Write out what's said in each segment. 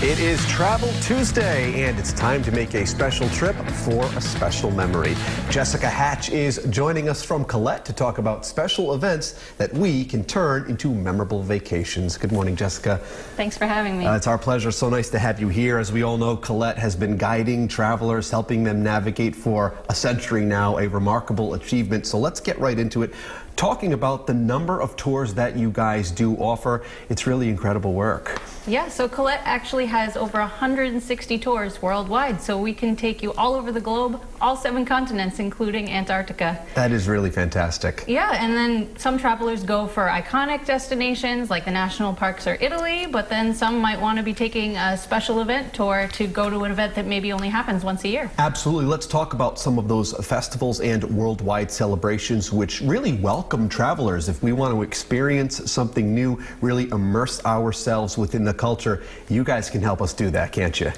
It is Travel Tuesday, and it's time to make a special trip for a special memory. Jessica Hatch is joining us from Colette to talk about special events that we can turn into memorable vacations. Good morning, Jessica. Thanks for having me. It's our pleasure. So nice to have you here. As we all know, Colette has been guiding travelers, helping them navigate for a century now, a remarkable achievement. So let's get right into it. Talking about the number of tours that you guys do offer, it's really incredible work. Yeah, so Colette actually has over 160 tours worldwide, so we can take you all over the globe, all 7 continents, including Antarctica. That is really fantastic. Yeah, and then some travelers go for iconic destinations like the national parks or Italy, but then some might want to be taking a special event tour to go to an event that maybe only happens once a year. Absolutely. Let's talk about some of those festivals and worldwide celebrations which really welcome travelers. If we want to experience something new, really immerse ourselves within the culture, you guys can help us do that, can't you?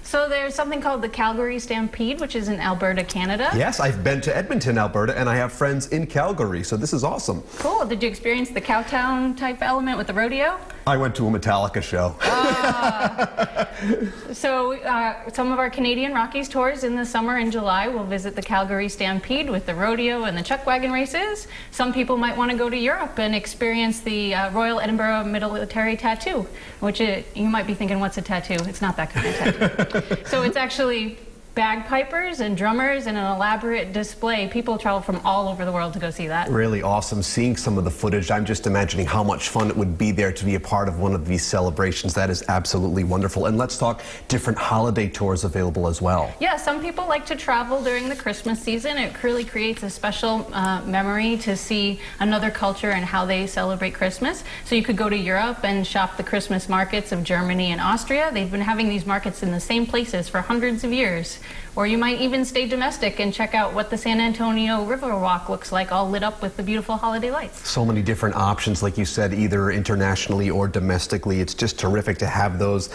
So there's something called the Calgary Stampede, which is in Alberta, Canada. Yes, I've been to Edmonton, Alberta, and I have friends in Calgary, so this is awesome. Cool. Did you experience the Cowtown type element with the rodeo? I went to a Metallica show. So some of our Canadian Rockies tours in the summer in July will visit the Calgary Stampede with the rodeo and the chuck wagon races. Some people might want to go to Europe and experience the Royal Edinburgh Military Tattoo, which you might be thinking, what's a tattoo? It's not that kind of tattoo. So it's actually bagpipers and drummers and an elaborate display. People travel from all over the world to go see that. Really awesome. Seeing some of the footage, I'm just imagining how much fun it would be there to be a part of one of these celebrations. That is absolutely wonderful. And let's talk different holiday tours available as well. Yeah, some people like to travel during the Christmas season. It really creates a special memory to see another culture and how they celebrate Christmas. So you could go to Europe and shop the Christmas markets of Germany and Austria. They've been having these markets in the same places for hundreds of years. Or you might even stay domestic and check out what the San Antonio Riverwalk looks like, all lit up with the beautiful holiday lights. So many different options, like you said, either internationally or domestically. It's just terrific to have those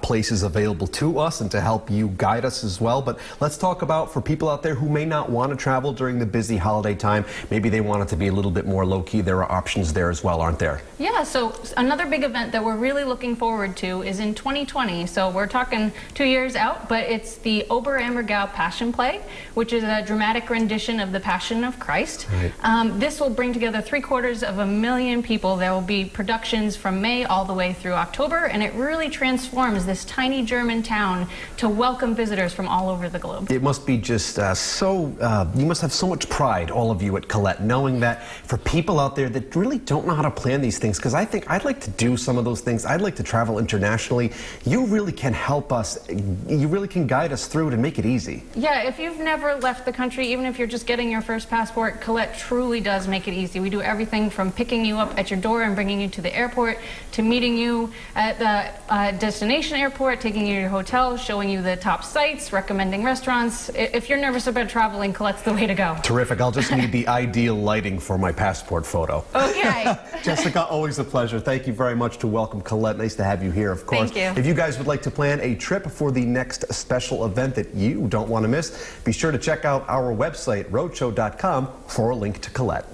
places available to us and to help you guide us as well. But let's talk about, for people out there who may not want to travel during the busy holiday time, maybe they want it to be a little bit more low-key. There are options there as well, aren't there? Yeah, so another big event that we're really looking forward to is in 2020. So we're talking 2 years out, but it's the Oberammergau Passion Play, which is a dramatic rendition of the Passion of Christ. Right. This will bring together 750,000 people. There will be productions from May all the way through October, and it really transforms this tiny German town to welcome visitors from all over the globe. It must be just you must have so much pride, all of you at Colette, knowing that for people out there that really don't know how to plan these things, because I think I'd like to do some of those things. I'd like to travel internationally. You really can help us. You really can guide us through it and make it easy. Yeah, if you've never left the country, even if you're just getting your first passport, Colette truly does make it easy. We do everything from picking you up at your door and bringing you to the airport, to meeting you at the destination airport, taking you to your hotel, showing you the top sites, recommending restaurants. If you're nervous about traveling, Colette's the way to go. Terrific. I'll just need the ideal lighting for my passport photo. Okay. Jessica, always a pleasure. Thank you very much to welcome Colette. Nice to have you here, of course. Thank you. If you guys would like to plan a trip for the next special event that you don't want to miss, be sure to check out our website, roadshow.com, for a link to Colette.